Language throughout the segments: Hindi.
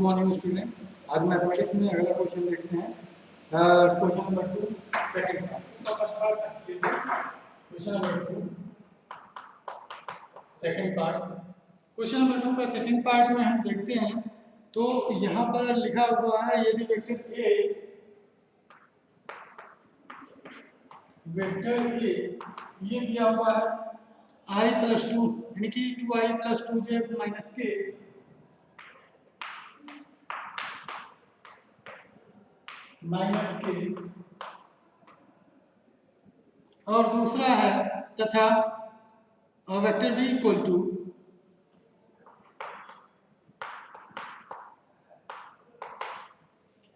Morning student. आज मैथमेटिक्स में अगला क्वेश्चन देखते हैं। Question number 2 second part. First part question number 2 second part. Question number 2 का सेकंड पार्ट में हम देखते हैं तो यहाँ पर लिखा हुआ है यदि वेक्टर ए ये दिया हुआ है i + 2 यानी कि 2i + 2j - k और दूसरा है तथा vector b equal to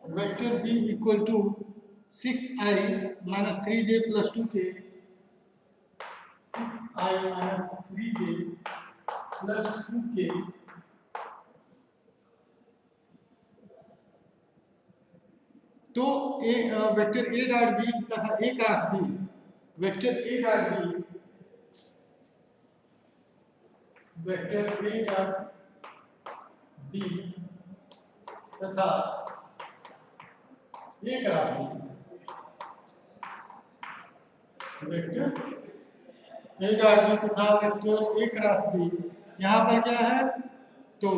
vector b equal to 6i - 3j + 2k 6i - 3j + 2k तो वेक्टर a डॉट b तथा a cross b vector a dot b vector a dot b तथा a cross b vector a dot b तथा वेक्टर a क्रॉस b यहाँ पर क्या है तो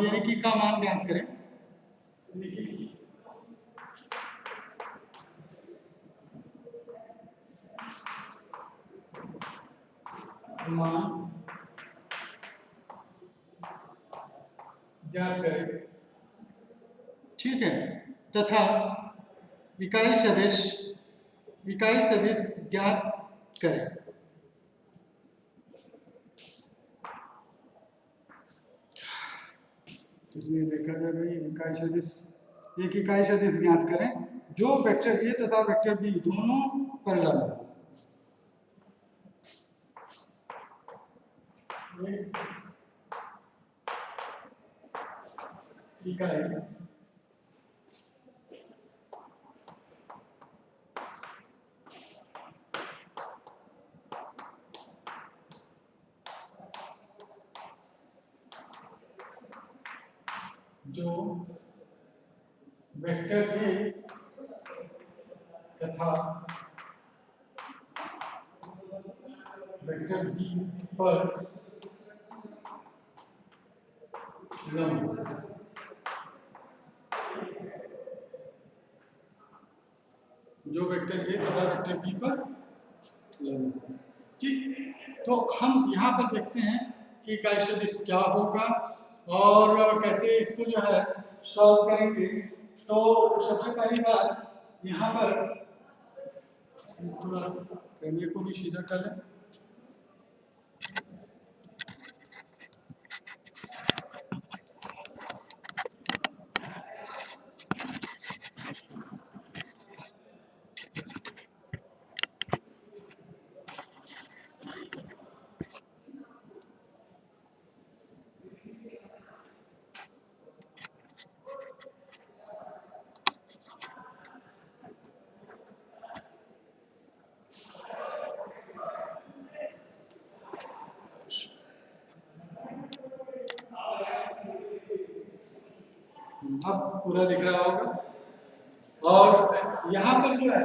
यानी कि का मान ज्ञात करें। मान ज्ञात करें, ठीक है, तथा इकाई सदिश ज्ञात करें। इसमें देखा जाए भाई एक इकाई सदिश ज्ञात करें जो वेक्टर ए तथा वेक्टर बी दोनों पर लंब है। इकाई जो वेक्टर ए तथा वेक्टर बी पर लंब जो वेक्टर ए तथा वेक्टर बी पर लंब। ठीक, तो हम यहाँ पर देखते हैं कि इकाई सदिश क्या होगा और कैसे इसको जो है सॉल्व करेंगे। तो सबसे पहली बात यहाँ पर थोड़ा कैमरे को भी सीधा कर लें। अब पूरा दिख रहा होगा और यहाँ पर जो है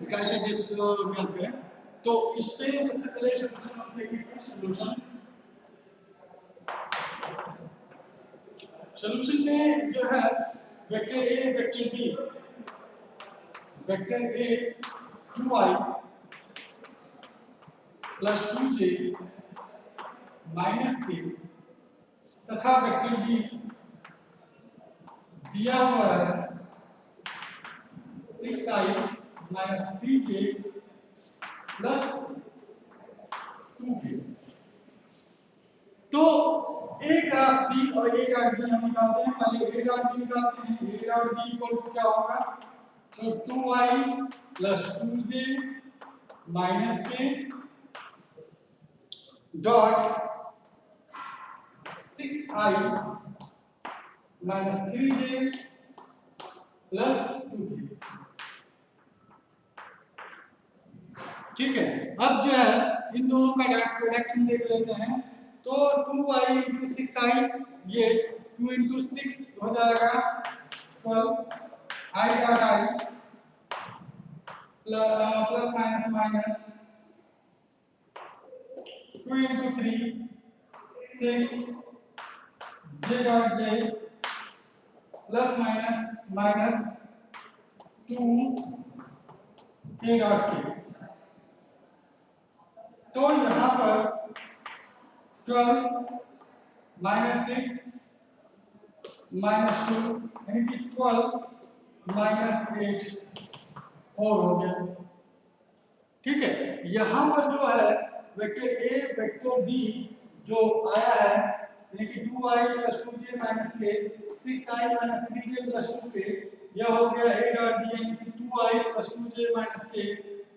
इकाई सदिश ज्ञात करें तो इस पे सबसे पहले सॉल्यूशन हम देखेंगे। सॉल्यूशन में जो है vector A vector B vector A 2i + 2j - k तथा वेक्टर बी दिया हुआ है 6i - 3j + 2k। तो a क्रॉस b और a डॉट b हम निकालते हैं। पहले a डॉट b निकालते हैं। a dot b equal to क्या होगा तो 2i + 2j - k dot 6i - 3j + 2k। ठीक है, अब जो है इन दोनों का डॉट प्रोडक्ट हम देख लेते हैं। तो 2i × 6i ये 2 इंटू 6 हो जाएगा 12 I dot I plus minus minus 2 into 3 6 j dot j plus minus minus 2 k dot k। तो यहाँ पर 12 माइनस 6 माइनस 2 यानी कि 12 माइनस 8 4 हो गया। ठीक है, यहाँ पर जो है वेक्टर ए वेक्टर बी जो आया है यानी कि 2i plus 2j minus k 6i minus 3j plus 2k, यह हो गया a डॉट b यानी कि 2i plus 2j minus k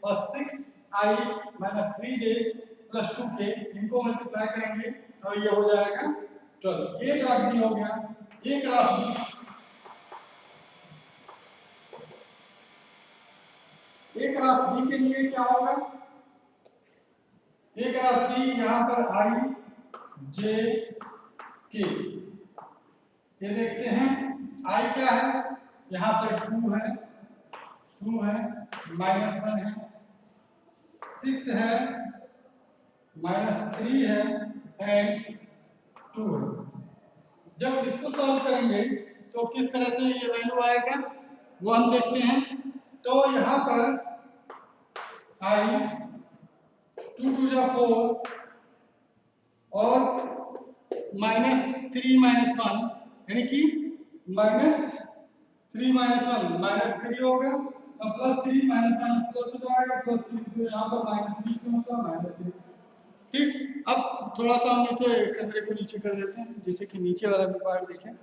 और 6i minus 3j plus 2k, इनको मल्टीप्लाई करेंगे तो ये हो जाएगा 12। a डॉट b हो गया a cross b, a cross b के लिए क्या होगा, a क्रॉस b यहाँ पर i j k, ये देखते हैं i क्या है, यहाँ पर 2 है माइनस 1 है 6 है माइनस 3 है एंड 2 है। जब इसको सॉल्व करेंगे तो किस तरह से ये वैल्यू आएगा वो हम देखते हैं। तो यहाँ पर i 2 2 जा 4 और माइनस 3 माइनस 1 यानी कि माइनस 3 माइनस 1 माइनस 3 होगा और प्लस 3 माइनस माइनस प्लस हो जाएगा प्लस 3, तो यहाँ पर माइनस 3 क्यों होगा माइनस 3। ठीक, अब थोड़ा सा हम इसे कैमरे को नीचे कर देते हैं जिससे कि नीचे वाला भी पार्ट देखें।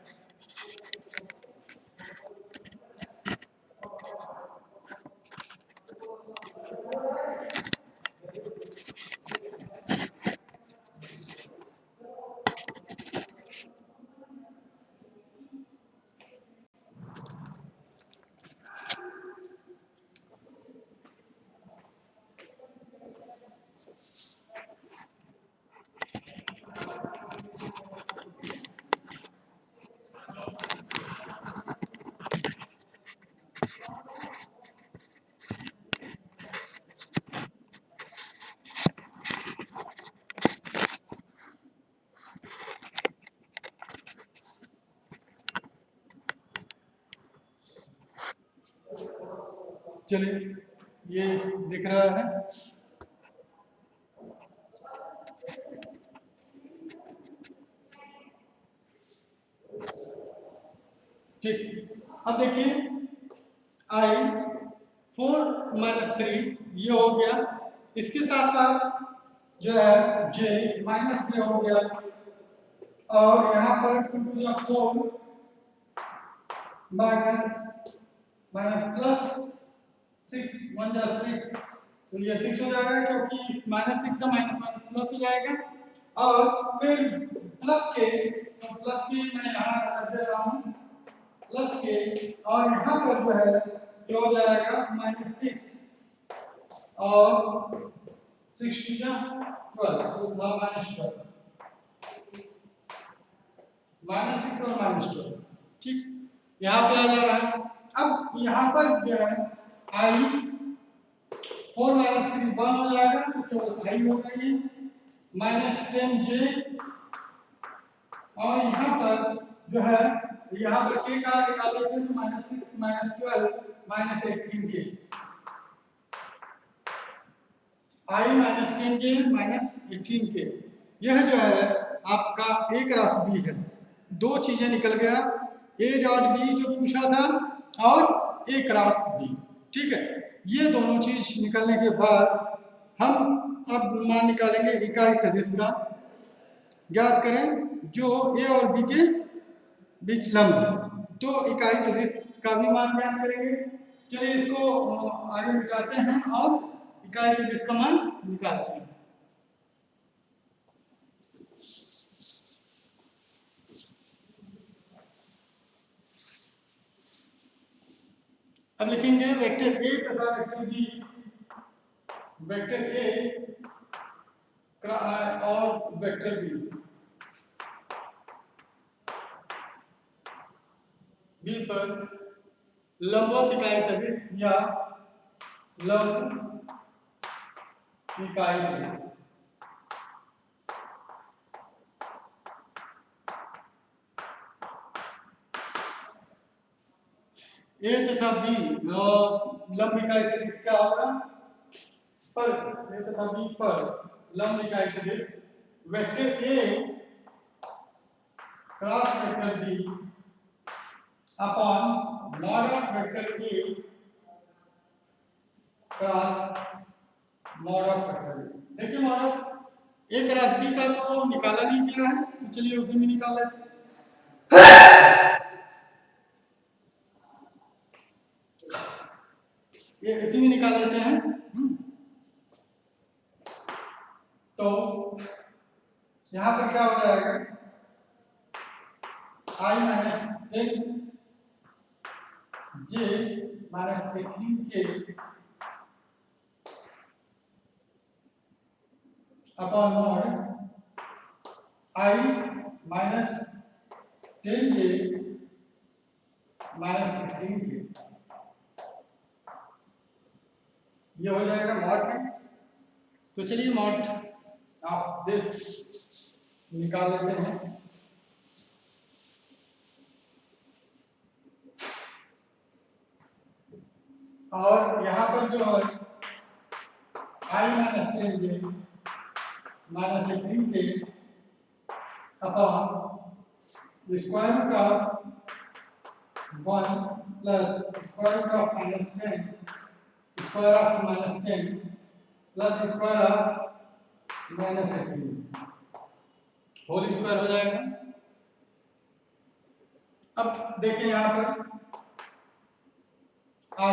चलिए ये दिख रहा है, ठीक। अब देखिए i 4 माइनस 3 ये हो गया, इसके साथ साथ जो है j माइनस j हो गया और यहाँ पर 2 2 जा 4 माइनस माइनस प्लस 6 1 जा 6, तो ये 6 हो जाएगा क्योंकि माइनस 6 से माइनस माइनस प्लस हो जाएगा और फिर प्लस के, तो प्लस के मैं यहाँ कर दे रहा हूँ प्लस के और यहाँ पर जो है क्या हो जाएगा माइनस 6 और 6 टू जा 12, तो माइनस 12 माइनस 6 और माइनस 12। ठीक, यहाँ पे आ जा रहा है। अब यहाँ पर जो है i 4 माइनस 3 1 हो जाएगा तो केवल i होगा ये माइनस 10j और यहाँ पर जो है यहाँ पर k का निकाले थे तो माइनस 6 माइनस 12 माइनस 18 के i माइनस 10j माइनस 18 के, यह जो है आपका a क्रॉस b है। दो चीजें निकल गया, a डॉट b जो पूछा था और a क्रॉस b। ठीक है, ये दोनों चीज निकलने के बाद हम अब मान निकालेंगे इकाई सदिश का, ज्ञात करें जो a और b के बीच लंब है, तो इकाई सदिश का भी मान ज्ञात करेंगे। चलिए इसको आगे मिटाते हैं और इकाई सदिश का मान निकालते हैं। अब लिखेंगे वेक्टर a तथा वेक्टर b, वेक्टर a और वेक्टर b। बी पर लंबवत इकाई सदिश या लंब इकाई सदिश ए तथा बी लंब इकाई सदिश क्या होगा पर ए तथा बी पर लंब इकाई सदिश vector A cross vector B upon mod of vector A cross mod of vector B. देखिए mod of A cross B का तो निकाला नहीं गया है, तो चलिए उसे भी निकाल लेते हैं। ये इसी में निकाल लेते हैं। तो यहां पर क्या हो जाएगा, i माइनस 10 j माइनस 18 के upon mod i minus 10 j minus 18 के, ये हो जाएगा मॉड में। तो चलिए मॉड ऑफ दिस निकाल लेते हैं। और यहाँ पर जो है i माइनस 10 j माइनस 18 के upon square root of 1 plus square root of minus 10 square of minus 10 plus square of minus 18 whole square हो जाएगा। अब देखिए यहाँ पर i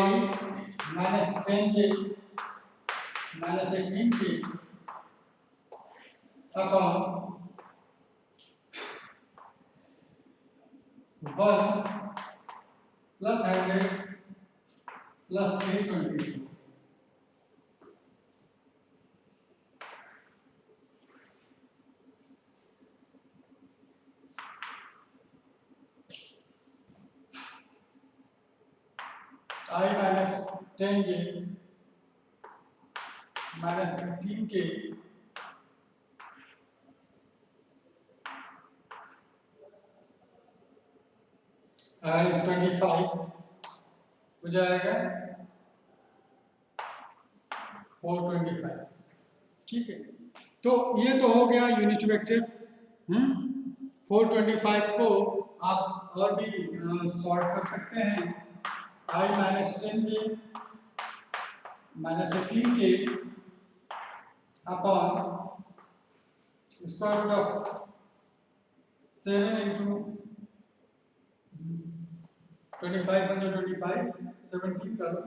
माइनस 10 j माइनस 18 के upon 1 plus 100 plus 320 i minus 10 j minus 18 के आई 25 हो जाएगा 425। ठीक है, तो ये तो हो गया यूनिट वेक्टर। 425 को आप और भी सॉल्व कर सकते हैं। i माइनस 10 j माइनस 18 के upon square root of 7 into 25 under 25 17 करो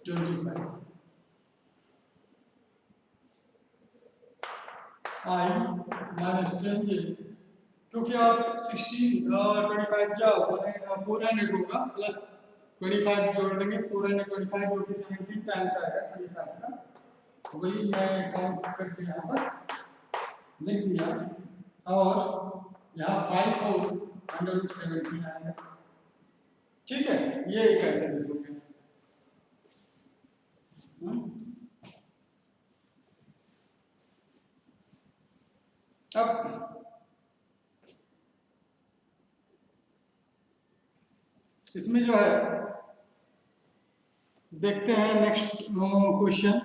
25 i माइनस 10 j, क्योंकि आप 16 25 जाओ 400 होगा प्लस 25 जोड़ देंगे 425 जोड़ के 17 टाइम्स आएगा 25 का, वही मैं काउंट करके यहाँ पर लिख दिया। और यहाँ 5 4 अंडर रूट 17 आएगा। ठीक है, ये एक ऐसा दिस हो गया। अब इसमें जो है देखते हैं नेक्स्ट क्वेश्चन।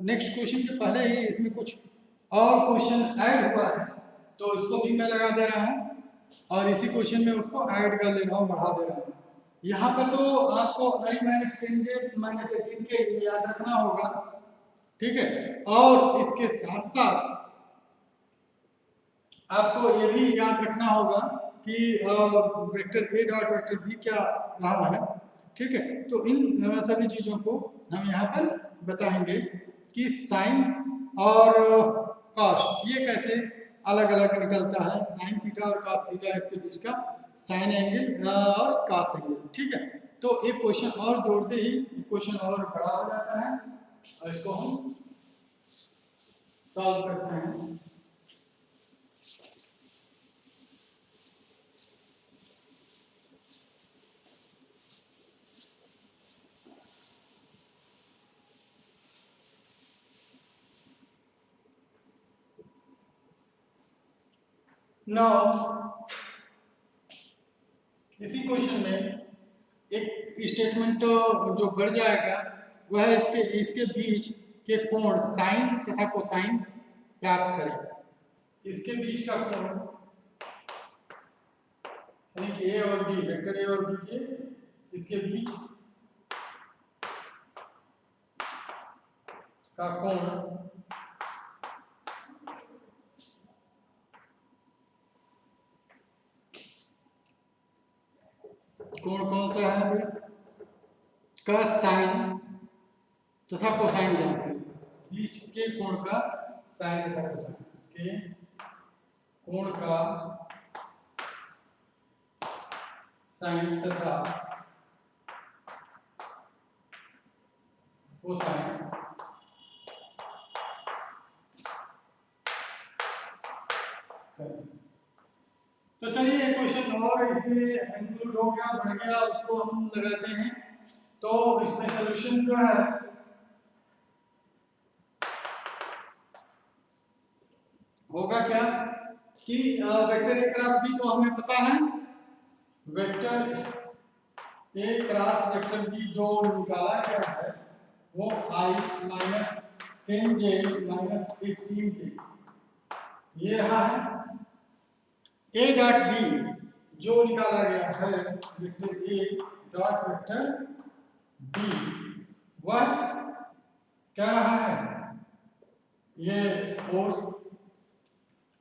नेक्स्ट क्वेश्चन के पहले ही इसमें कुछ और क्वेश्चन ऐड हुआ है, तो इसको भी मैं लगा दे रहा हूँ और इसी क्वेश्चन में उसको ऐड कर ले रहा हूँ, बढ़ा दे रहा हूँ। यहाँ पर तो आपको i माइनस 10 j माइनस 18 के याद रखना होगा। ठीक है, और इसके साथ साथ आपको ये भी याद रखना होगा कि vector A dot vector B क्या रहा है। ठीक है, तो इन सभी चीजों को हम यहाँ पर बताएंगे कि साइन और कॉस ये कैसे अलग अलग निकलता है, साइन थीटा और कॉस थीटा इसके बीच का साइन एंगल और कॉस एंगल। ठीक है, तो एक क्वेश्चन और जोड़ते ही क्वेश्चन और बड़ा हो जाता है और इसको हम सॉल्व करते हैं। नाउ इसी क्वेश्चन में एक स्टेटमेंट जो बढ़ जाएगा वह है इसके बीच के कोण साइन तथा कोसाइन प्राप्त करें। इसके बीच का कोण यानी कि ए और बी, वेक्टर ए और बी के इसके बीच का कोण कौन सा है भाई? का साइन तथा कोसाइन ज्ञात करें। बीच के कोण का साइन तथा कोसाइन के कोण का साइन तथा कोसाइन तो चलिए एक क्वेश्चन और इसमें इंक्लूड हो गया, बढ़ गया, उसको हम लगाते हैं। तो इसमें सॉल्यूशन जो है होगा क्या कि वेक्टर ए क्रॉस बी तो हमें पता है, vector A cross vector B जो निकाला गया है वो i minus 10j minus 18k ये रहा है। ए डॉट बी जो निकाला गया है vector A dot vector B वह क्या रहा है ये 4।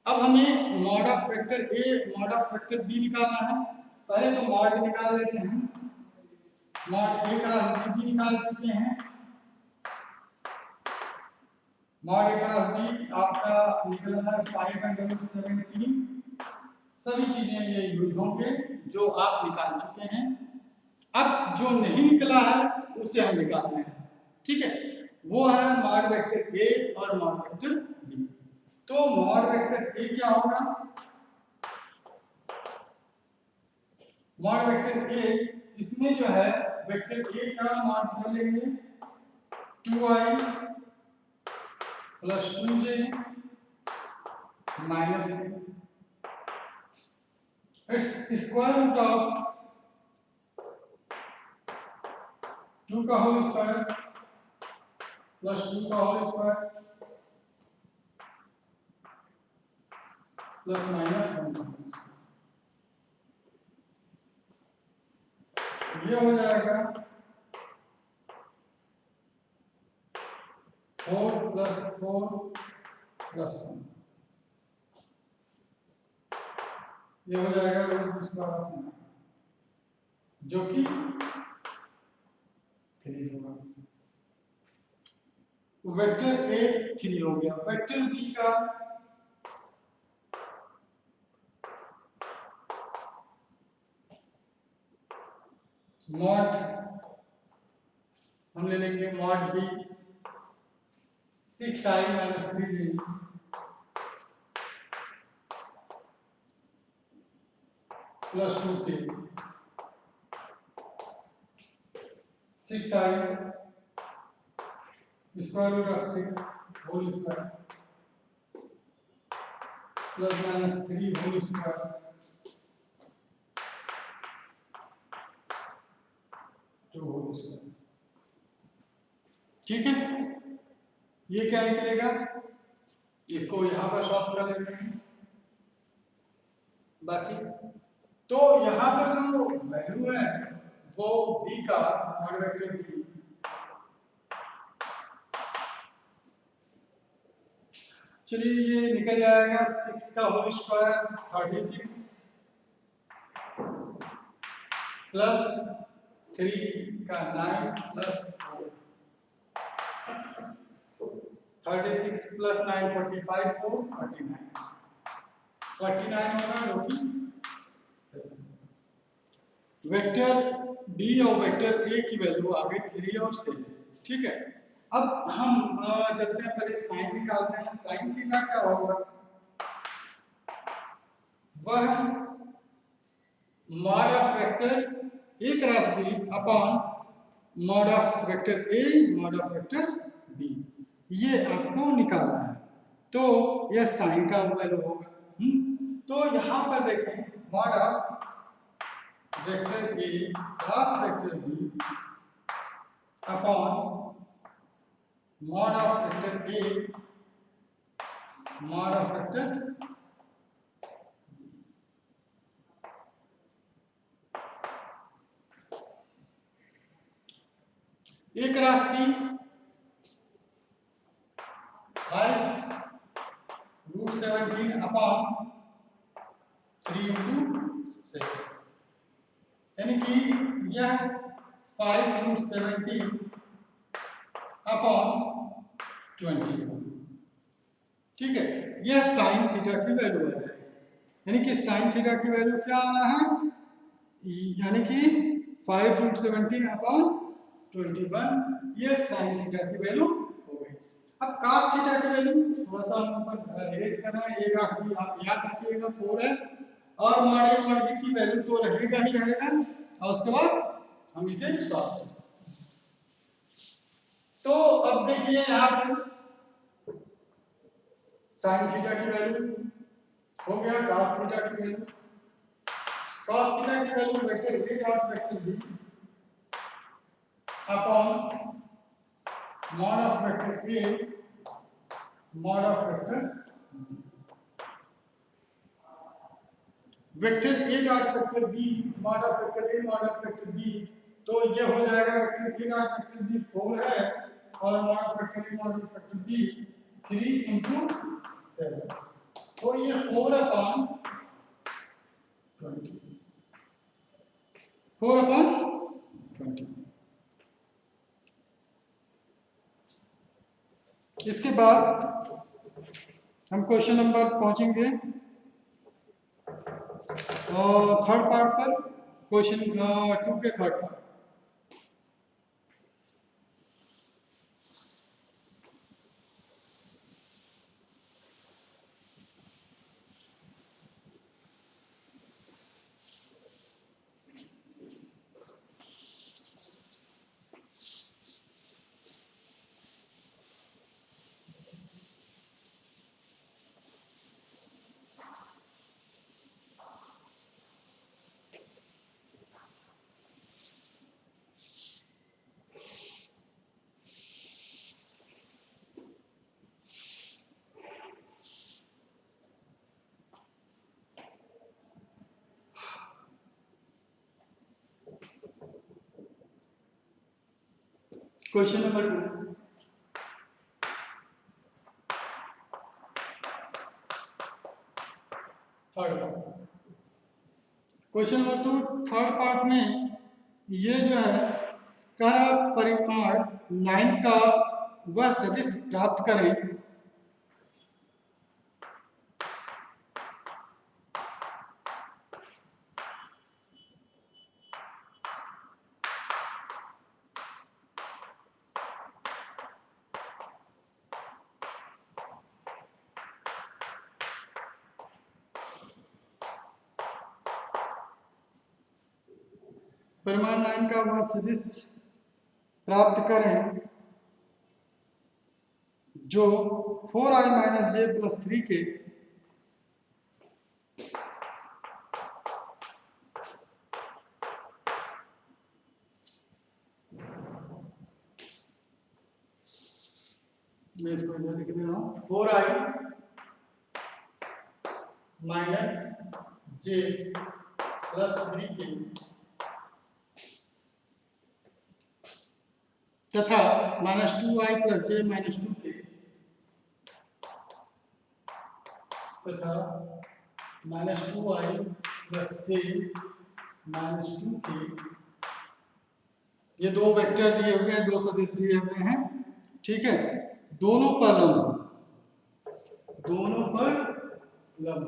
अब हमें mod of vector A mod of vector B निकालना है। पहले तो मॉड निकाल लेते हैं, मॉड ए क्रॉस बी निकाल चुके हैं। मॉड ए क्रॉस बी आपका निकल रहा है 517। सभी चीजें ये यूज होंगे जो आप निकाल चुके हैं। अब जो नहीं निकला है उसे हम निकालना है, ठीक है, वो है मॉड वेक्टर ए और मॉड वेक्टर बी। तो मॉड वेक्टर ए क्या होगा? मॉड वेक्टर ए इसमें जो है वेक्टर ए का मॉड कर लेंगे 2i plus 2j minus it's square root of 2 का होल स्क्वायर प्लस 2 का होल स्क्वायर प्लस माइनस 1 ये हो जाएगा 4 प्लस 4 प्लस 1 ये हो जाएगा रूट स्क्वायर ऑफ 9 जो कि 3 होगा। वेक्टर ए 3 हो गया। वेक्टर बी का मॉड हम ले लेंगे mod B 6i minus 3j plus 2k 6i square root of 6 whole square plus minus 3 whole square 2 whole square. ठीक है, ये क्या निकलेगा? इसको यहां पर सॉल्व कर लेते हैं। बाकी तो यहां पर जो वैल्यू है वो b का मॉड वेक्टर b चलिए ये निकल जाएगा 6 का होल स्क्वायर 36 प्लस 3 का 9 प्लस 4 36 प्लस 9 45 4 49 49 होगा जो कि 7। वेक्टर बी और वेक्टर ए की वैल्यू आ गई 3 और 7। ठीक है, अब हम चलते हैं पहले साइन निकालते हैं। साइन थीटा क्या होगा? वह mod of vector A cross B upon mod of vector A mod of vector B, ये आपको निकालना है। तो यह साइन का वैल्यू होगा। तो यहाँ पर देखें mod of vector A cross vector B upon mod of vector A mod of vector A cross B 5√17 upon 3 into 7, यानी कि यह 5√17 अपॉन 21, ठीक है। यह साइन थीटा की वैल्यू है, यानी कि साइन थीटा की वैल्यू क्या आना है, यानी कि 5√17 अपॉन 21, ये साइन थीटा की वैल्यू हो गई। अब cos थीटा की वैल्यू थोड़ा सा हम ऊपर इरेज करना है, 1/8 भी आप याद रखिएगा 4 है, और मॉड ए मॉड बी की वैल्यू तो रहेगा ही रहेगा, और उसके बाद हम इसे सॉल्व कर सकते हैं। तो अब देखिए यहाँ पर साइन थीटा की वैल्यू हो गया, cos थीटा की वैल्यू, cos थीटा की value vector A dot vector B upon mod of vector A mod of vector A dot vector B mod of vector A mod of vector B, तो ये हो जाएगा vector A dot vector B 4 है, और mod of vector A mod of vector B 3 into 7, तो ये 4 अपॉन 20, 4 अपॉन 20। इसके बाद हम क्वेश्चन नंबर पहुंचेंगे थर्ड पार्ट पर, क्वेश्चन 2 के third part. Question number 2, third part. Question number 2 third part में ये जो है कह रहा परिमाण 9 का वह सदिश प्राप्त करें परिमाण 9 का वह सदिश प्राप्त करें जो 4i - j + 3 के मैं इसको इधर लिख दे रहा हूं, 4i - j + 3 के तथा -2i + j - 2 के तथा -2i + j - 2 के, ये दो वेक्टर दिए हुए हैं, दो सदिश दिए हुए हैं, ठीक है, दोनों पर लंब, दोनों पर लंब।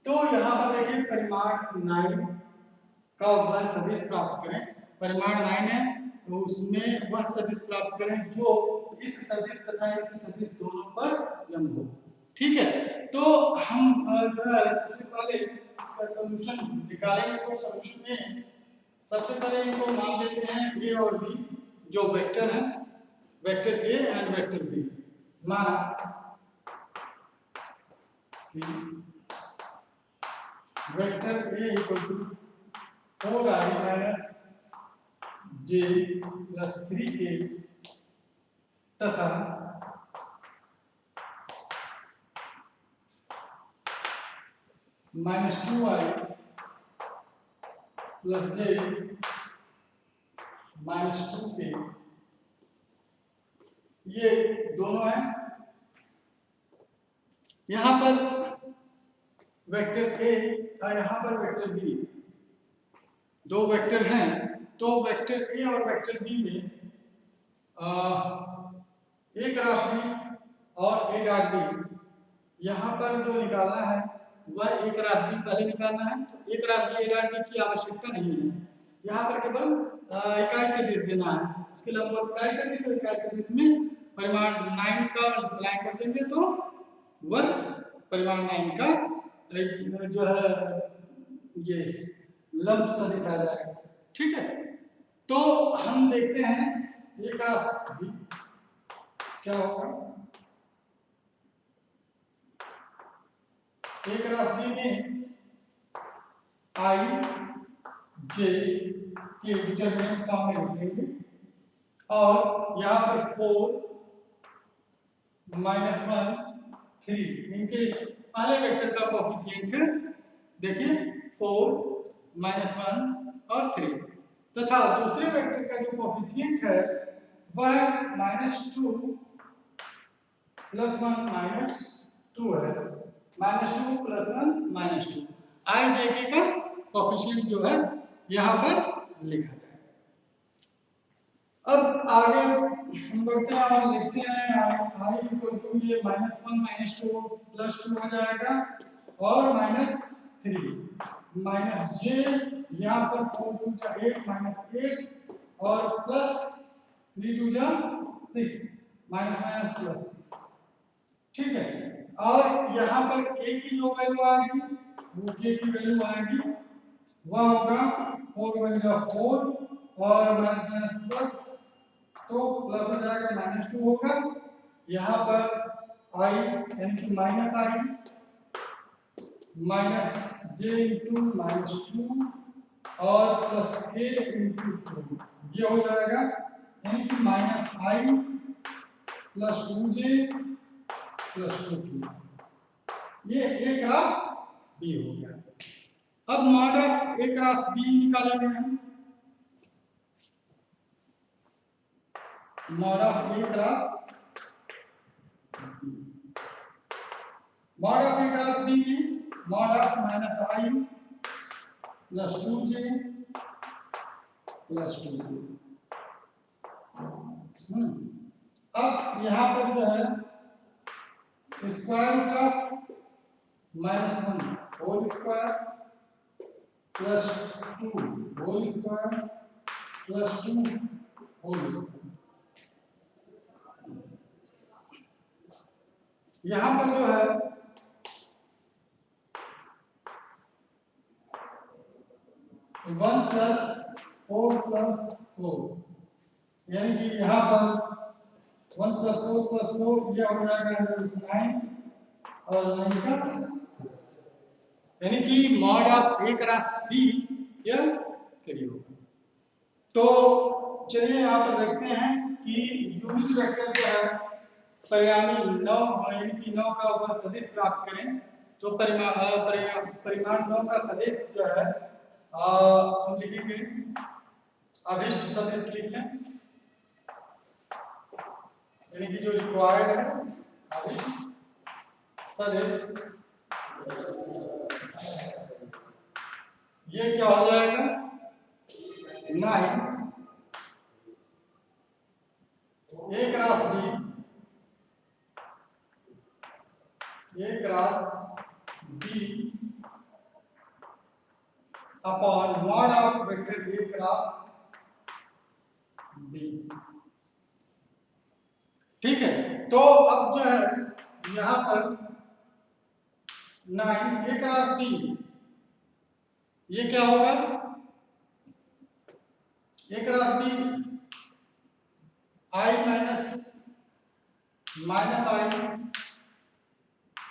तो यहाँ पर देखिए परिमाण 9 का वह सदिश प्राप्त करें, परिमाण 9 है तो उसमें वह सदिश प्राप्त करें जो इस सदिश तथा इस सदिश दोनों पर लंब हो, ठीक है। तो हम जो है सबसे पहले इसका सॉल्यूशन निकालेंगे तो सॉल्यूशन में सबसे पहले इनको मान लेते हैं ए और बी, जो वेक्टर हैं, vector A and vector B. माना vector A equal to 4i minus j plus 3k तथा minus 2i plus j minus 2k, ये दोनों हैं। यहां पर वेक्टर ए और यहां पर वेक्टर बी, दो वेक्टर हैं। तो वेक्टर ए और वेक्टर बी में ए क्रॉस बी और ए डॉट बी, यहाँ पर जो निकालना है वह ए क्रॉस बी पहले निकालना है। तो A cross B A dot B की आवश्यकता नहीं है, यहाँ पर केवल इकाई सदिश देना है। उसके लंबवत इकाई सदिश और इकाई सदिश में परिमाण 9 का मल्टीप्लाई कर देंगे तो वह परिमाण 9 का जो है ये लंब सदिश आ जाएगा। ठीक है, तो हम देखते हैं ए क्रॉस बी क्या होगा। ए क्रॉस बी में आई जे के डिटरमिनेंट फॉर्म में लिखेंगे और यहाँ पर 4 माइनस 1 3, इनके पहले वेक्टर का कोफिशिएंट देखिए 4 माइनस 1 और 3, तथा दूसरे वेक्टर का जो कोफिशिएंट है वह माइनस 2 प्लस 1 माइनस 2 है। माइनस 2 प्लस 1 माइनस 2, आई जे के का कोफिशिएंट जो है यहाँ पर लिखा जाए। अब आगे हम बढ़ते हैं और लिखते हैं आई इक्वल टू ये माइनस 1 माइनस 2 प्लस 2 हो जाएगा और माइनस 3 माइनस जे, यहाँ पर 4 2 जा 8 माइनस 8 और प्लस 3 2 जा 6 माइनस माइनस प्लस 6। ठीक है, और यहाँ पर k की जो वैल्यू आएगी वो k की वैल्यू आएगी वह होगा 4 1 जा 4 और माइनस माइनस प्लस, तो प्लस हो जाएगा माइनस 2 होगा। यहाँ पर i यानी कि minus i minus j into minus 2 और प्लस k इंटू 2, ये हो जाएगा यानी कि minus i plus 2j plus 2k, ये ए क्रॉस बी हो गया। अब mod of A cross B निकालेंगे हम। Mod of A cross B में mod of minus i plus 2j plus 2k। अब यहाँ पर जो है square root of minus 1 whole square plus 2 whole square plus 2 whole square, यहाँ पर जो है 1 प्लस 4 प्लस 4, यानी कि यहाँ पर 1 प्लस 4 प्लस 4 यह हो जाएगा 9 और 9 का, यानी कि mod of A cross B यह 3 होगा। तो चलिए यहाँ पर देखते हैं कि यूनिट वेक्टर जो है परिणामी 9 यानी कि 9 का ऊपर सदिश प्राप्त करें। तो परिमाण 9 का सदिश जो है हम लिखेंगे अभिष्ट सदिश लिख लें, यानी कि जो रिक्वायर्ड है अभिष्ट सदिश, ये क्या हो जाएगा 9 A cross B, A cross B upon mod of vector A cross B. ठीक है, तो अब जो है यहाँ पर 9 ए क्रॉस बी ये क्या होगा, एक राशि i minus i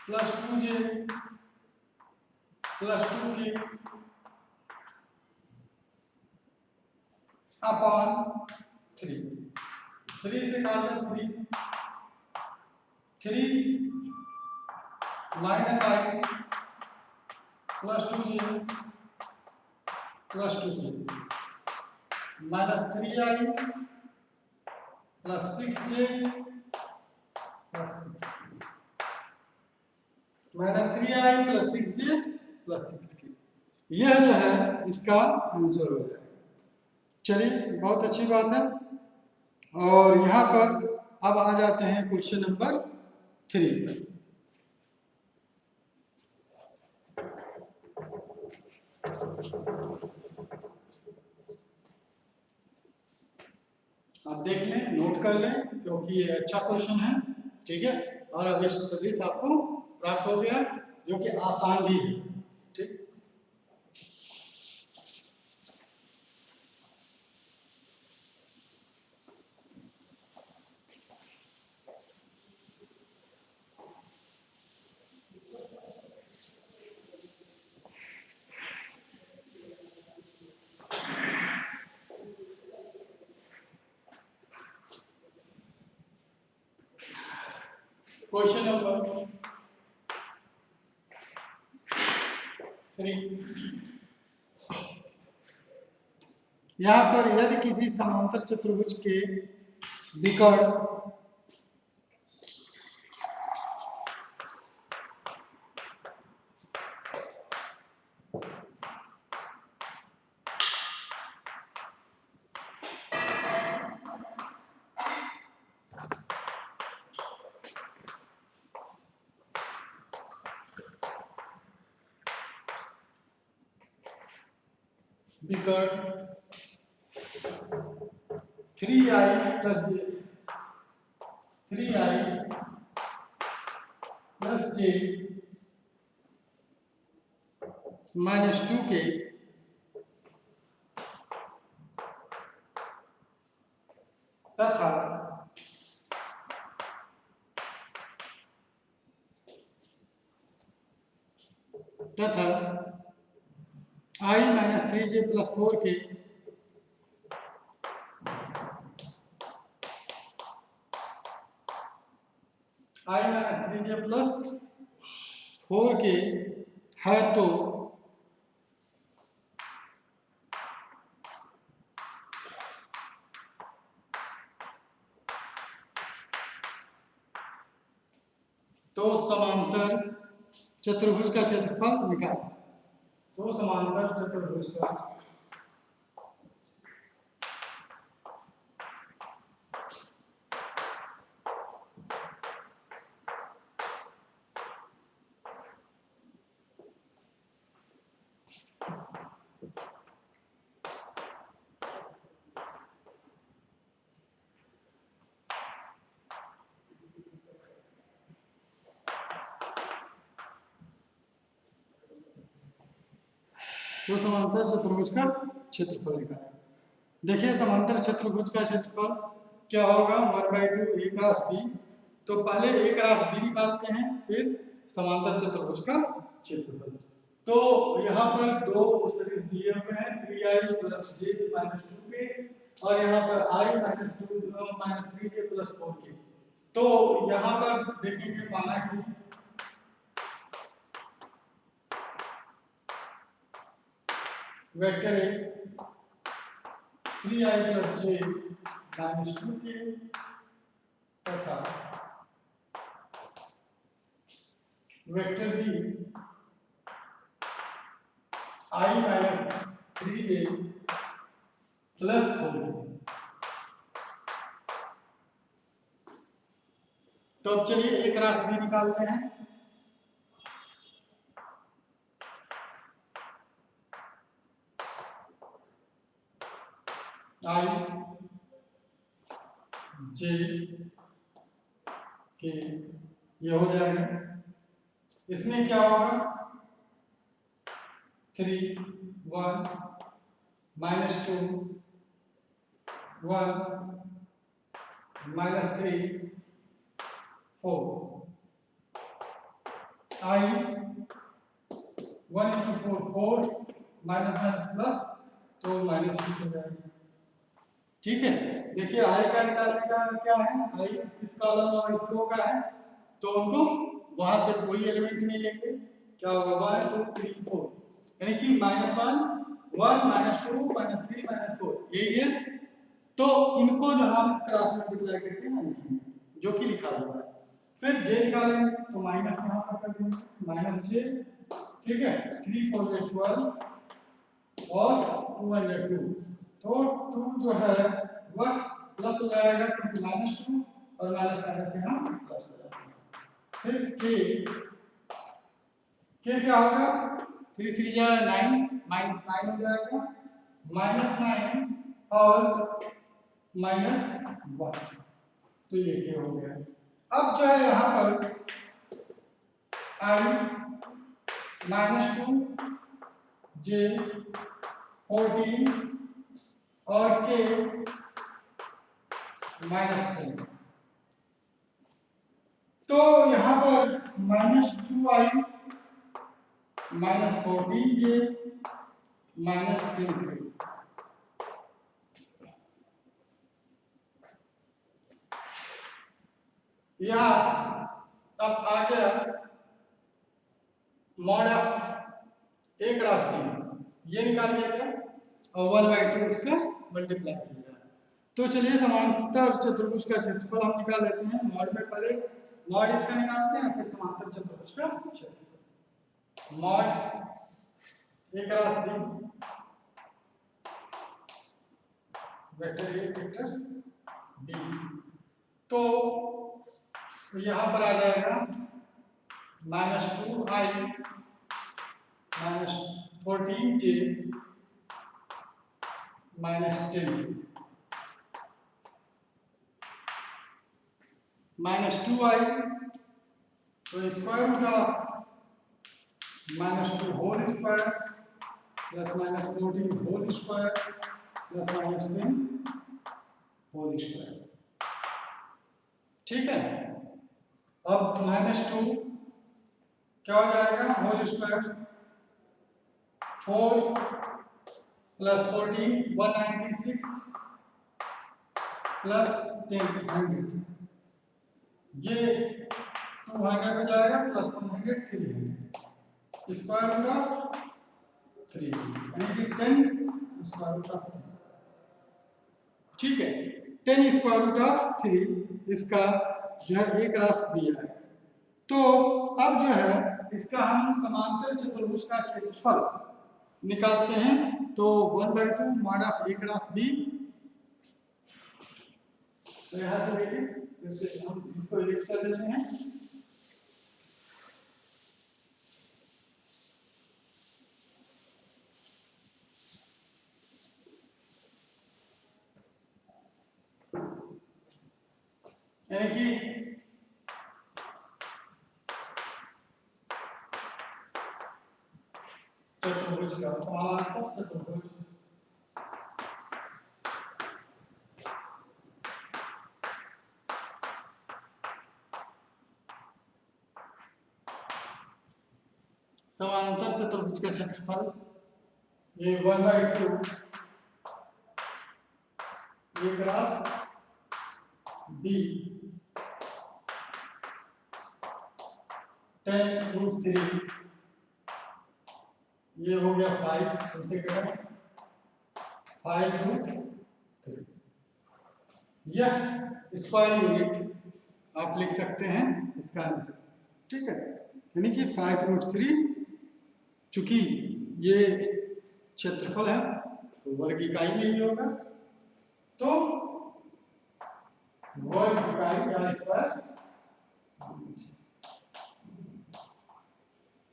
plus 2j plus 2k upon 3, 3 से काट दें 3 minus i plus 2j plus 2k minus 3i plus 6j plus 6 minus 3i plus 6j plus 6k, यह जो है इसका आंसर हो जाएगा। चलिए बहुत अच्छी बात है। और यहाँ पर अब आ जाते हैं क्वेश्चन नंबर 3 पर। आप देख लें, नोट कर लें, क्योंकि ये अच्छा क्वेश्चन है, ठीक है। और अभी सदिश आपको प्राप्त हो गया, जो कि आसान भी है, ठीक। क्वेश्चन नंबर 3, यहाँ पर यदि किसी समांतर चतुर्भुज के विकर्ण विकर्ण 3i plus j minus 2k तथा i minus 3j plus 4k i minus 3j plus 4k है, तो समांतर चतुर्भुज का क्षेत्रफल निकालें। तो समांतर चतुर्भुज का क्षेत्रफल निकालें। देखिए समांतर चतुर्भुज का क्षेत्रफल क्या होगा, 1/2 a क्रॉस b। तो पहले a क्रॉस b निकालते हैं, फिर समांतर चतुर्भुज का क्षेत्रफल। तो यहाँ पर दो सदिश दिए हुए हैं, 3i plus j minus 2k और यहाँ पर i minus 3j plus 4k। तो यहाँ पर देखेंगे, माना कि वेक्टर है 3i plus j minus 2k तथा वेक्टर भी i minus 3j plus 4k। तो अब चलिए एक राशि भी निकालते हैं। i j k ये हो जाएगा। इसमें क्या होगा, 3 1 -2 1 -3 4 I 1 into 4 4 minus minus plus तो -6 हो जाएगा। ठीक है, देखिए आई का निकालने का क्या है, आई इस कॉलम और इस रो का है तो उनको वहां से कोई एलिमेंट नहीं लेंगे, क्या होगा 1 2 3 4 यानी कि -1 1 -2 -3 -4 यही है। तो इनको जो हम क्रॉस मल्टीप्लाई करके ना लिखेंगे जो कि लिखा हुआ है। फिर जे निकालेंगे तो माइनस यहां पर कर देंगे -j, ठीक है 3 4 12 और 2 1 2 तो 2 जो है वह प्लस हो जाएगा क्योंकि -2 और माइनस माइनस से हम प्लस हो जाएगा। फिर k क्या होगा 3 3 या 9 -9 हो जाएगा -9 और -1 तो ये k हो गया। अब जो है यहाँ पर I -2 j 14 और k -10 तो यहाँ पर -2i -14j -10k यहाँ अब आ गया mod of a cross b ये निकाल लिया गया और 1/2 उसका मल्टीप्लाई किया गया। तो चलिए समांतर चतुर्भुज का क्षेत्रफल हम निकाल लेते हैं। मॉड में पहले मॉड इसका निकालते हैं फिर समांतर चतुर्भुज का क्षेत्रफल। Mod a cross b vector a vector b तो यहाँ पर आ जाएगा -2i -14j -10 -2i तो square root of -2 whole square plus -14 whole square plus -10 whole square. ठीक है, अब -2 क्या हो जाएगा होल स्क्वायर 4 प्लस 14 196 प्लस 10 100 ये 200 हो जाएगा प्लस 100 300 स्क्वायर रूट ऑफ 3 यानी कि 10 स्क्वायर रूट ऑफ 3। ठीक है 10 स्क्वायर रूट ऑफ 3 इसका जो है एक रास दिया है। तो अब जो है इसका हम समांतर चतुर्भुज का क्षेत्रफल निकालते हैं तो 1/2 mod of a cross b तो यहां से देखिए फिर से हम इसको इरेज कर देते हैं। यानी कि चतुर्भुज का समांतर चतुर्भुज समांतर चतुर्भुज का क्षेत्रफल ये 1/2 a क्रॉस b 10√3 ये हो गया 5 तुमसे करें 5√3 यह स्क्वायर यूनिट आप लिख सकते हैं इसका आंसर। ठीक है यानी कि 5√3 चूंकि ये क्षेत्रफल है तो वर्ग इकाई में ही होगा तो वर्ग इकाई या स्क्वायर।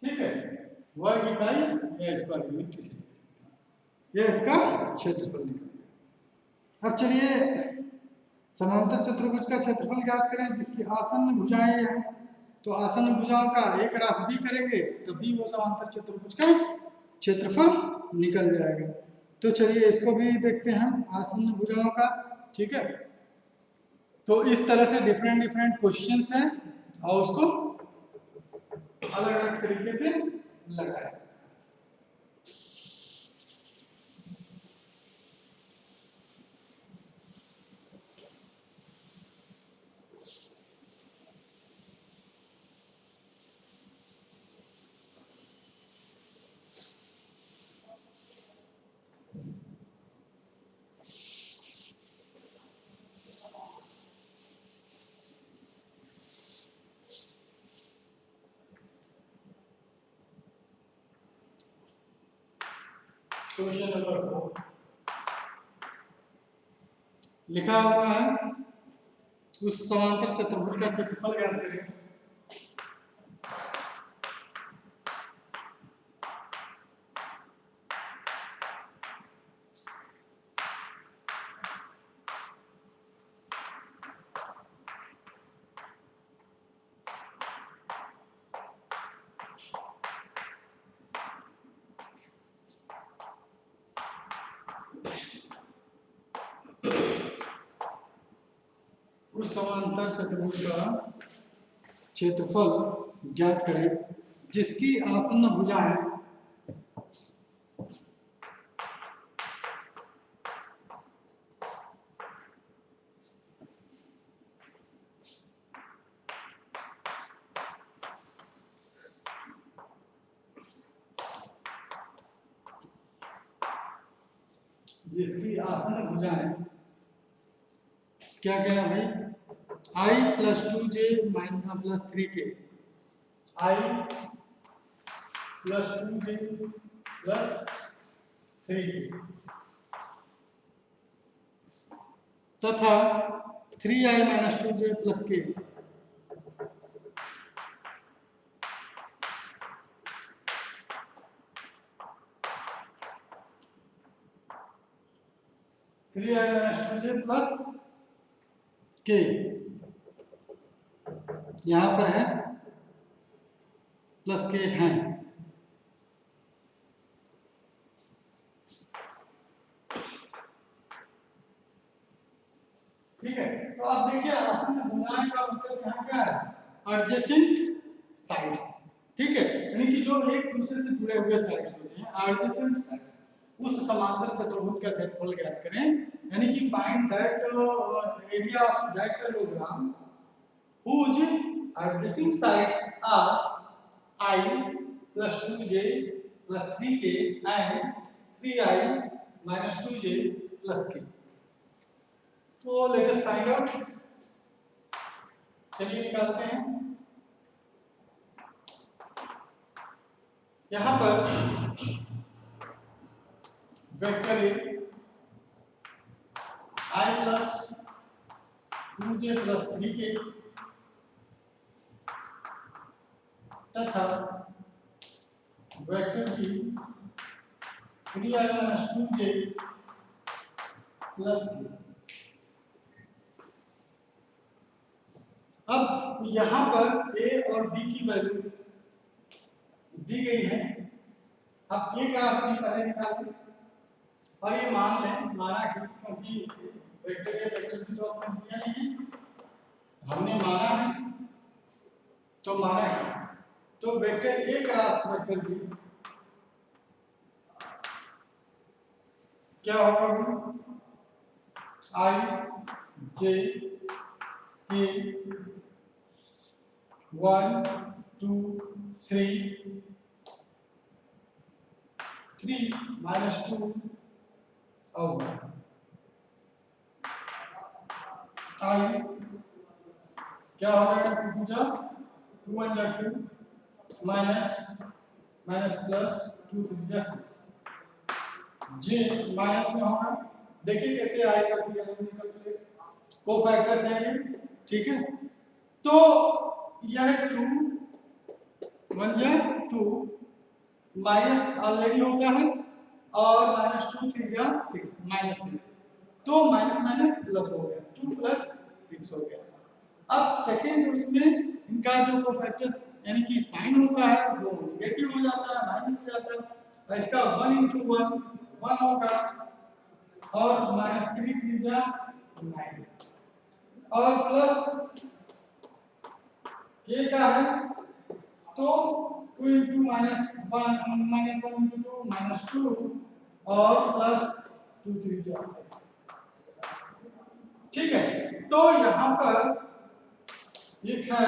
ठीक है वर्ग इकाई या स्क्वायर यूनिट इसे लिख सकते हैं। यह इसका क्षेत्रफल निकल गया। अब चलिए समांतर चतुर्भुज का क्षेत्रफल ज्ञात करें जिसकी आसन्न भुजाएं हैं। तो आसन्न भुजाओं का एक रास b करेंगे तभी वो समांतर चतुर्भुज का क्षेत्रफल निकल जाएगा। तो चलिए इसको भी देखते हैं हम आसन्न भुजाओं का। ठीक है, तो इस तरह से डिफरेंट डिफरेंट क्वेश्चंस हैं और उसको अलग अलग तरीके से लगाया। क्वेश्चन नंबर 4 लिखा हुआ है, उस समांतर चतुर्भुज का क्षेत्रफल ज्ञात करें। उस समांतर चतुर्भुज का क्षेत्रफल ज्ञात करें जिसकी आसन्न भुजाएं क्या क्या है भाई, I + 2j - + 3k, I + 2j + 3k तथा 3i - 2j + k, के यहाँ पर है प्लस के हैं। ठीक है, तो आप देखिए आसन्न भुजाएं का मतलब क्या है, एडजेसेंट साइड्स। ठीक है, यानी कि जो एक दूसरे से जुड़े हुए साइड्स होते हैं, एडजेसेंट साइड्स। उस समांतर चतुर्भुज का क्षेत्रफल ज्ञात करें, यानी कि find that area of that parallelogram whose adjacent sides are I + 2j + 3k and 3i - 2j + k। तो लेट अस फाइंड आउट, चलिए निकालते हैं। यहां पर vector A I + 2j + 3k तथा vector B 3i - 2j + k। अब यहां पर ए और बी की वैल्यू दी गई है। अब ए का बी पहले निकालें और ये मान लें, माना कि क्योंकि वेक्टर ए वेक्टर बी तो आपने दिया नहीं है, हमने माना है तो माना है, तो vector A cross vector B क्या होगा, I j k 1 2 3 3 - 2 और I क्या होगा, 2 जा 2 1 जा 2 माइनस माइनस प्लस 2 3 जा 6, j माइनस में होगा। देखिए कैसे आएगा, कोफैक्टर्स हैं ये। ठीक है, तो यह 2 1 जा 2 माइनस ऑलरेडी होता है और -2 3 जा 6 -6, तो माइनस माइनस प्लस हो गया, 2 + 6 हो गया। अब सेकेंड उसमें इनका जो कोफैक्टर्स यानी कि साइन होता है वो नेगेटिव हो जाता है, माइनस हो जाता है, इसका 1 इंटू 1 होगा और -3 त्रिज्या 9 और प्लस ये क्या है तो 2 इंटू -1 इंटू 2 -2 और प्लस 2 त्रिज्या 6। ठीक है, तो यहां पर एक है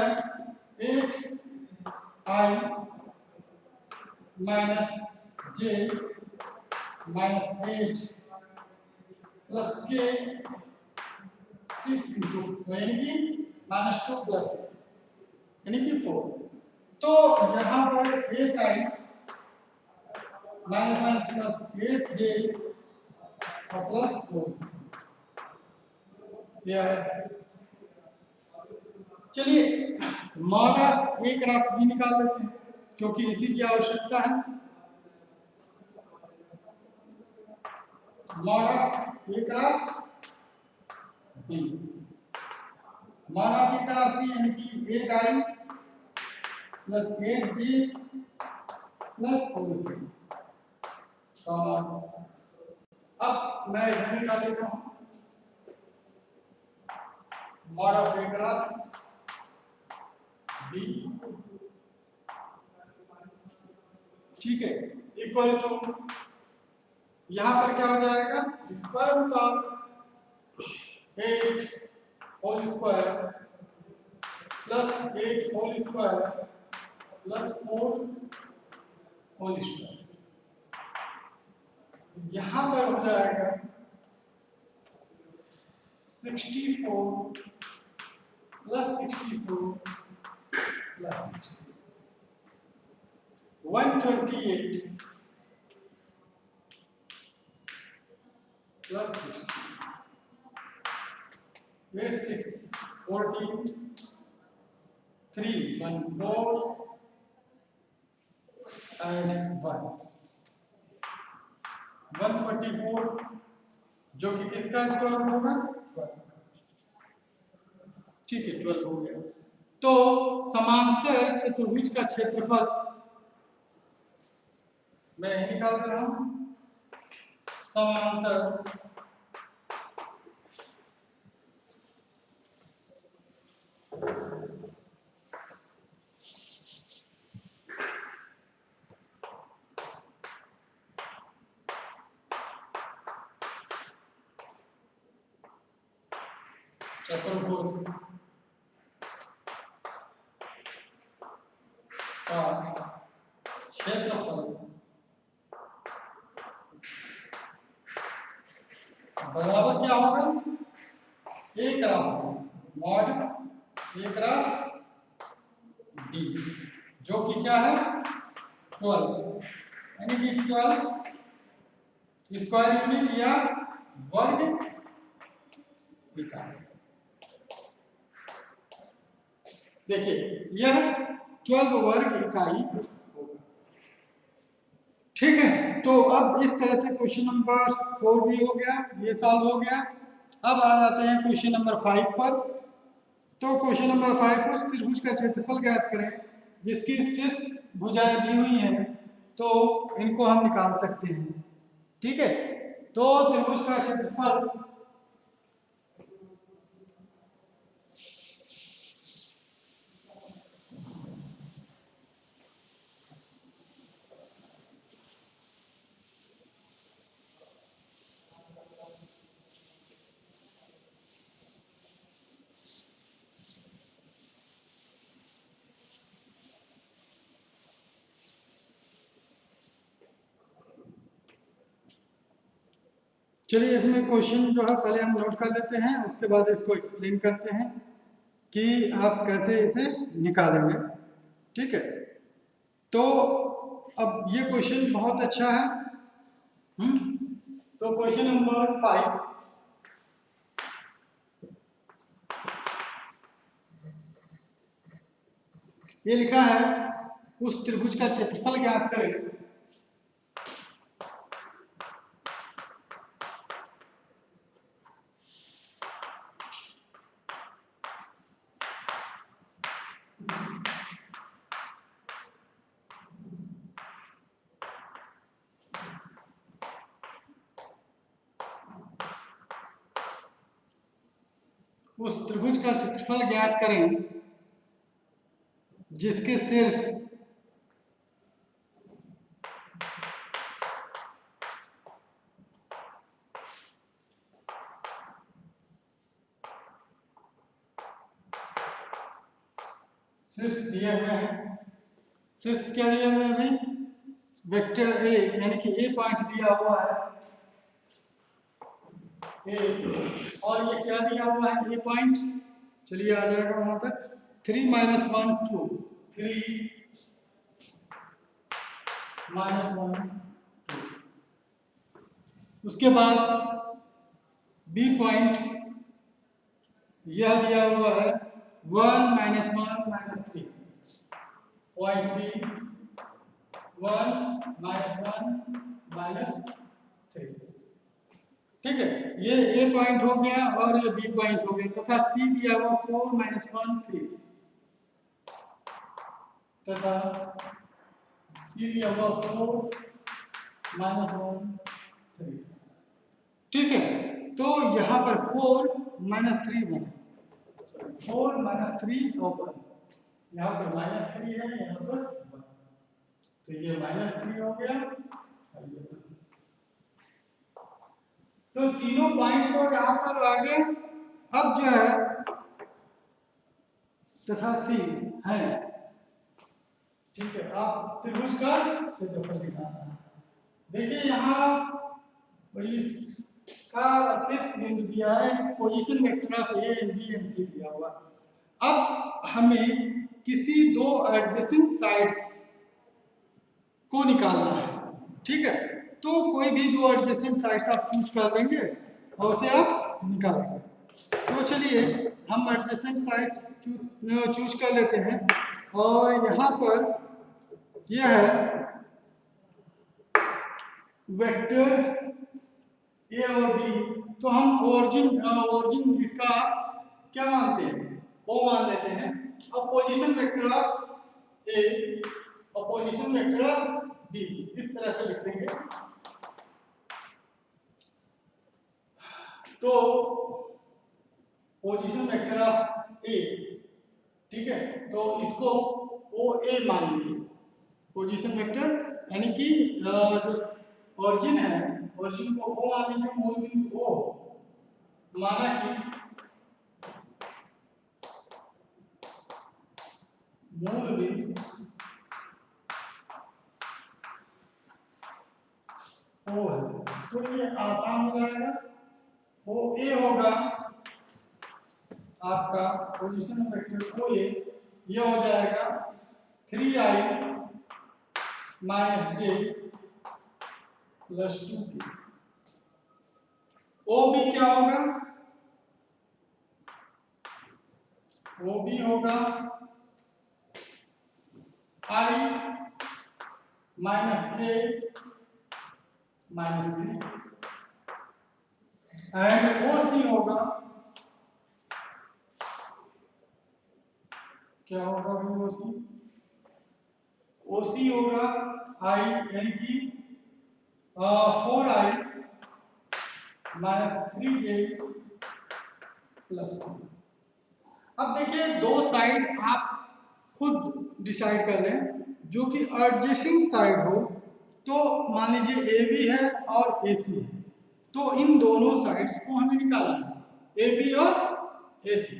8i j -8 plus k 6 into यानी कि -2 प्लस 6 यानी कि 4। तो यहाँ पर 8i प्लस 8j और प्लस 4 यह है। चलिए mod of A cross B निकाल लेते हैं क्योंकि इसी की आवश्यकता है। Mod of A cross B, mod of A cross B यानी कि 8i plus 8j plus 4j। अब मैं इधर निकाल लेता हूँ mod of A cross B, ठीक है, इक्वल टू यहां पर क्या हो जाएगा square root of 8 whole square plus 8 whole square plus 4 whole square. यहां पर हो जाएगा 64 प्लस 64 प्लस 60 128 प्लस 60 8 6 14 3 1 4 and 1 144 जो कि किसका स्क्वायर रूट होगा 12। ठीक है 12 हो गया। तो समांतर चतुर्भुज का क्षेत्रफल मैं यही निकाल रहा हूं समांतर चतुर्भुज का क्षेत्रफल बराबर क्या होगा ए क्रॉस बी मॉड ए क्रॉस बी जो कि क्या है 12 यानी कि 12 स्क्वायर यूनिट या वर्ग इकाई। देखिए यह 12 वर्ग इकाई होगा। ठीक है, तो अब इस तरह से क्वेश्चन नंबर 4 भी हो गया, ये सॉल्व हो गया। अब आ जाते हैं क्वेश्चन नंबर 5 पर। तो क्वेश्चन नंबर 5 उस त्रिभुज का क्षेत्रफल ज्ञात करें जिसकी शीर्ष भुजाएं दी हुई हैं, तो इनको हम निकाल सकते हैं। ठीक है, तो त्रिभुज का क्षेत्रफल चलिए इसमें क्वेश्चन जो है पहले हम नोट कर लेते हैं, उसके बाद इसको एक्सप्लेन करते हैं कि आप कैसे इसे निकालेंगे। ठीक है, तो अब ये क्वेश्चन बहुत अच्छा है। तो क्वेश्चन नंबर 5 ये लिखा है उस त्रिभुज का क्षेत्रफल ज्ञात करें उस त्रिभुज का क्षेत्रफल ज्ञात करें जिसके शीर्ष दिए हुए हैं। शीर्ष क्या दिए हुए हैं भाई? वेक्टर ए, यानी कि ए पॉइंट दिया हुआ है ए, और ये क्या दिया हुआ है ए पॉइंट? चलिए आ जाएगा वहां तक। 3 -1 2 3 -1 2। उसके बाद बी पॉइंट यह दिया हुआ है 1 -1 -3। Point B 1 -1 -3। ठीक है, ये ए पॉइंट हो गया और ये बी पॉइंट हो गया, तथा सी दिया हुआ 4 -1 3 तथा सी दिया हुआ 4 -1 3। ठीक है, तो यहाँ पर 4 -3 1, 4 -3 और 1, यहाँ पर -3 है, यहाँ पर 1, तो ये -3 हो गया। तो तीनों पॉइंट तो यहाँ पर आ गए। अब जो है तथा सी है, ठीक है, आप त्रिभुज का क्षेत्रफल निकालना है। देखिए यहाँ इसका शीर्ष बिंदु दिया है, position vector of A and B and C दिया हुआ। अब हमें किसी दो एडजेसेंट साइड्स को निकालना है। ठीक है, तो कोई भी दो एडजेसेंट साइड्स आप चूज कर लेंगे और उसे आप निकालेंगे। तो चलिए हम एडजेसेंट साइड्स चूज कर लेते हैं, और यहाँ पर यह है वेक्टर ए और बी। तो हम ओरिजिन इसका क्या मानते हैं? वो मान लेते हैं। अब पोजीशन वेक्टर ऑफ ए और पोजीशन वेक्टर ऑफ बी इस तरह से लिख देंगे। तो पोजीशन वेक्टर ऑफ ए, ठीक है, तो इसको ओ ए मान लीजिए पोजीशन वेक्टर, यानी कि जो ओरिजिन है, ओरिजिन को ओ मान लीजिए, मूल बिंदु ओ माना कि मूल बिंदु ओ है, तो ये आसान हो जाएगा। ओ ए होगा आपका पोजीशन वेक्टर ओ ए, ये हो जाएगा 3i - j + 2k। O B क्या होगा? ओ बी होगा i - j - 3, एंड ओ सी होगा क्या होगा? ओ सी, ओ सी होगा i, यानी कि 4i - 3j + 1। अब देखिए दो साइड आप खुद डिसाइड कर लें, जो कि एडजेसेंट साइड हो। तो मान लीजिए ए बी है और ए सी है, तो इन दोनों साइड्स को हमें निकालना है, ए बी और ए सी।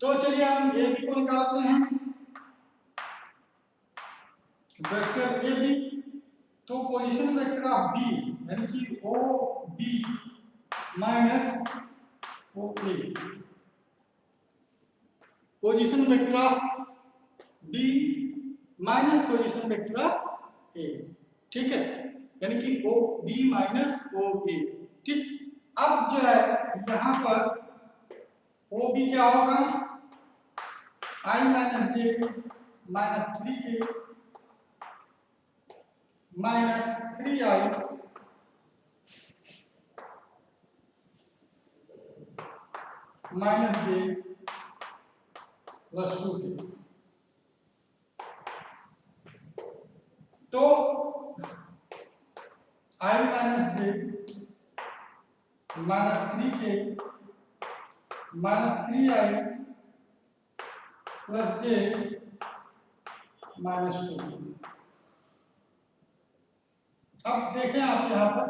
तो चलिए हम ए बी को निकालते हैं, वेक्टर ए बी। तो पोजीशन वेक्टर ऑफ बी, यानी कि O B minus O A, position vector of B minus position vector of A. ठीक है, यानी कि ओ बी माइनस ओ ए। ठीक, अब जो है यहाँ पर ओ बी क्या होगा? i - j - 3k - 3i - j + 2k। तो i - j - 3k -3i plus j -2। अब देखें आप यहाँ पर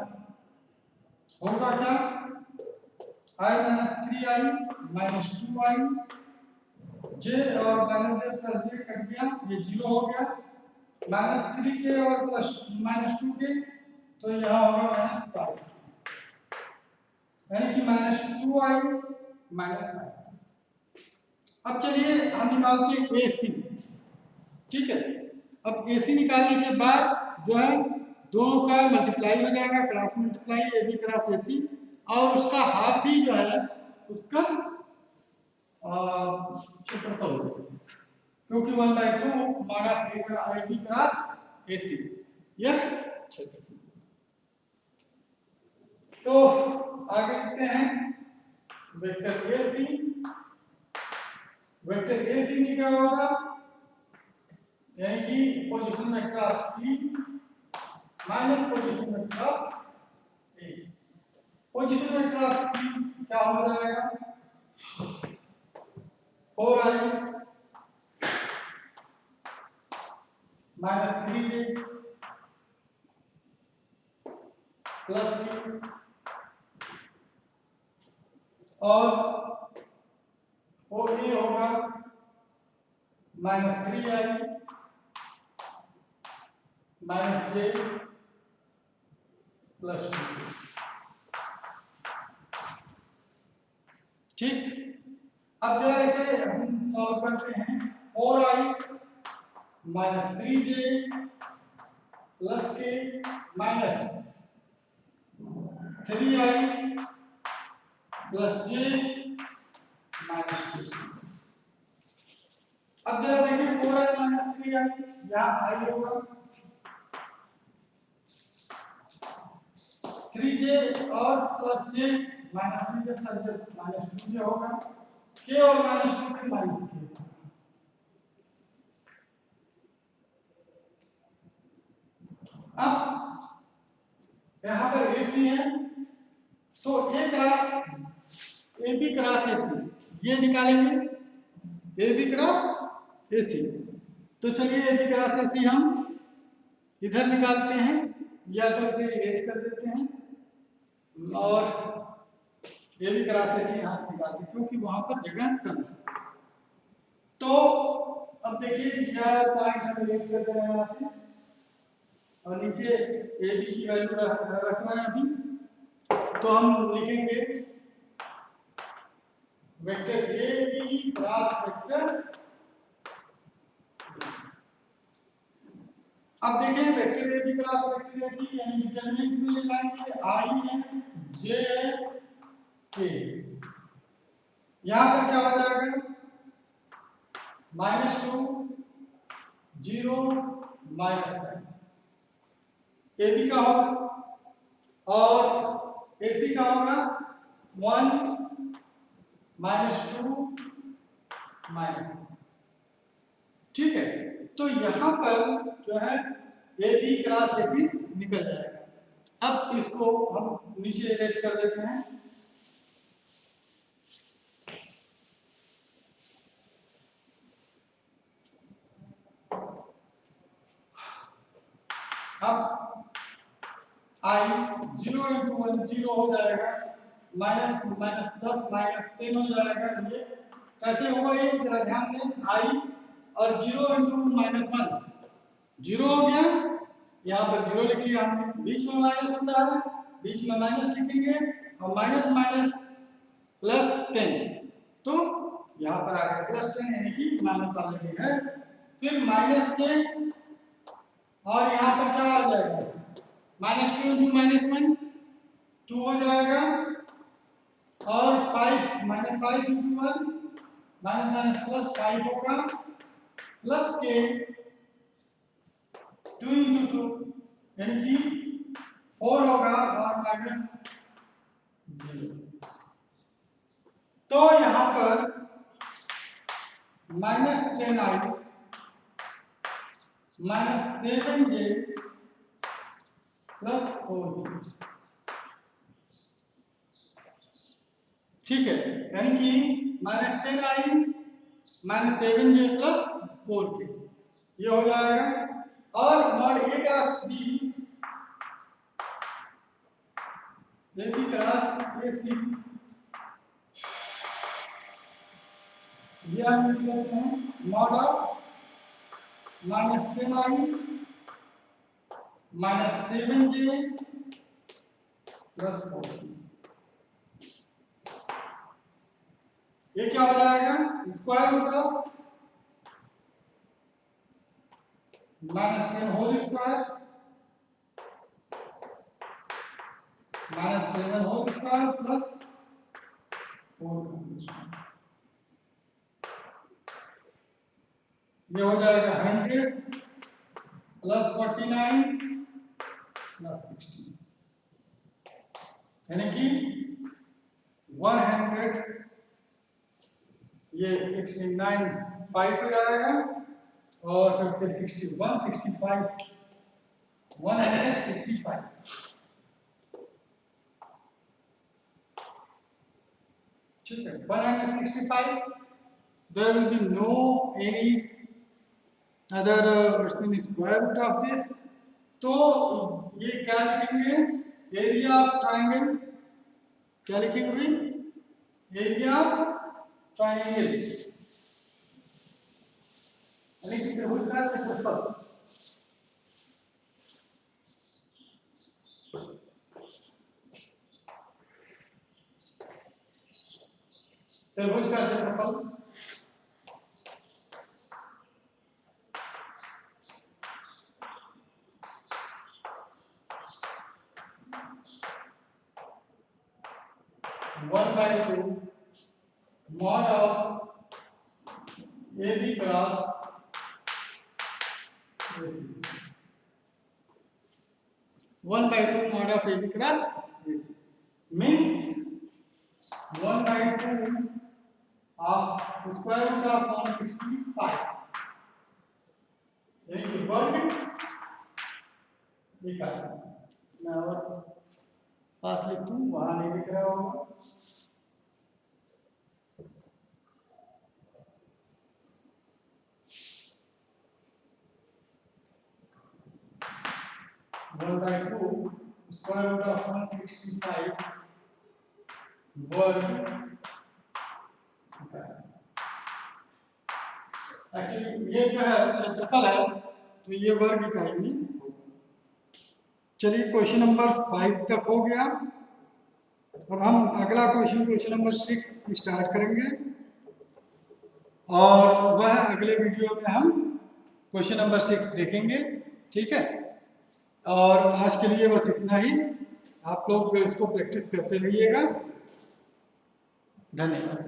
होगा क्या, i -3i -2i, j और -j प्लस j कट गया, ये 0 हो गया, -3k और प्लस -2k, तो यहाँ होगा -5, यानी कि -2i -5। अब चलिए हम निकालते हैं AC, ठीक है। अब AC निकालने के बाद जो है दोनों का मल्टीप्लाई हो जाएगा, cross multiply AB cross AC, और उसका हाफ ही जो है उसका क्षेत्रफल होगा, क्योंकि 1/2 माना AB क्रॉस AC यह क्षेत्रफल। तो आगे लिखते हैं वेक्टर AC। वेक्टर AC में क्या होगा, यानी कि position vector of C minus position vector of A। Position vector of C क्या हो जाएगा, 4i -3j प्लस q, और वो A होगा -3i -j प्लस 2। ठीक, अब जरा इसे हम सॉल्व करते हैं। 4i -3j plus k minus 3i plus j -2। अब जरा देखिए 4i -3i, यहाँ i होगा, 3j और plus j -3j plus j -2j होगा, k और -2 के माइनस k। अब यहाँ पर AC है, तो A cross AB cross AC ये निकालेंगे, AB क्रॉस AC। तो चलिए AB क्रॉस AC हम इधर निकालते हैं, या तो इसे इरेज कर देते हैं और AB क्रॉस AC यहाँ से निकालते हैं, क्योंकि वहां पर जगह कम है। तो अब देखिए क्या पॉइंट हम इरेज कर दे रहे हैं यहाँ से, और नीचे AB की वैल्यू रख रहा है अभी, तो हम लिखेंगे वेक्टर AB क्रॉस वेक्टर। अब देखिए vector AB cross vector AC यानी डिटरमिनेंट में ले जाएंगे, I है, J है, K। यहाँ पर क्या हो जाएगा, -2 0 -5 AB का होगा, और AC का होगा 1 -2 -1। ठीक है, तो यहाँ पर जो है AB क्रॉस AC निकल जाएगा। अब इसको हम नीचे अरेंज कर देते हैं। अब I 0 × 1 0 हो जाएगा, माइनस -10 -10 हो जाएगा। ये कैसे हुआ, ये जरा ध्यान दें, I और 0 × -1 0 हो गया, यहाँ पर 0 लिख लिया हमने, बीच में माइनस होता है, बीच में माइनस लिखेंगे, और माइनस माइनस प्लस 10, तो यहाँ पर आ गया +10, यानी कि माइनस ऑलरेडी है। फिर -10, और यहाँ पर क्या आ जाएगा, -2 × -1 2 हो जाएगा, और 5 -5 × 1 -+5 होगा, प्लस के 2 × 2 यानी कि 4 होगा, और -0। तो यहाँ पर -10i -7j +4। ठीक है, यानी कि -10i -7j प्लस 4k ये हो जाएगा। और mod a cross b cross ac ये हम लिख लेते हैं mod of -10i -7j plus 4k। ये क्या हो जाएगा, square root of -10 whole square -7 whole square plus 4 whole square. ये हो जाएगा 100 प्लस 49 प्लस 16, यानी कि 100 ये 69 5 हो जाएगा और 50 60 165 165। ठीक है, 165 there will be no any other square root of this। तो ये क्या लिखेंगे, एरिया ऑफ ट्राइंगल, क्या लिखेंगे भाई, एरिया ऑफ ट्राइंगल यानी कि त्रिभुज का क्षेत्रफल। त्रिभुज का क्षेत्रफल one by two mod of A B cross AC, 1 by 2 mod of AB cross AC means 1 by 2 of square root of 165, यानी कि वर्ग निकाल। मैं और पास लिख दूं, वहां नहीं लिख रहा होगा। One by two square root of 165 वर्ग। एक्चुअली ये जो है क्षेत्रफल है, तो ये वर्ग इकाई में होगा। चलिए क्वेश्चन नंबर 5 तक हो गया। अब हम अगला क्वेश्चन नंबर 6 स्टार्ट करेंगे और वह अगले वीडियो में हम क्वेश्चन नंबर 6 देखेंगे। ठीक है, और आज के लिए बस इतना ही। आप लोग इसको प्रैक्टिस करते रहिएगा। धन्यवाद।